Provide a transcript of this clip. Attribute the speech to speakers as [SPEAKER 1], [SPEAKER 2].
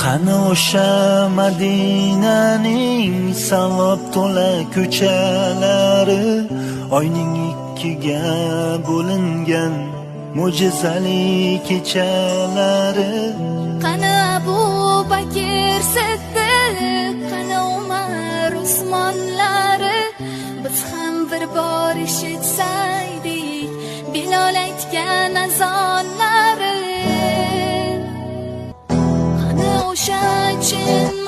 [SPEAKER 1] Qani o'sha Madinaning savob to'la ko'chalari, oyning ikkiga bo'lingan mo'jizali kechalari.
[SPEAKER 2] Qani Abu Bakr Siddiq, qani Umar Usmonlari, biz ham bir bor eshitsaydik Bilol aytgan azonlari. Qani o'sha chin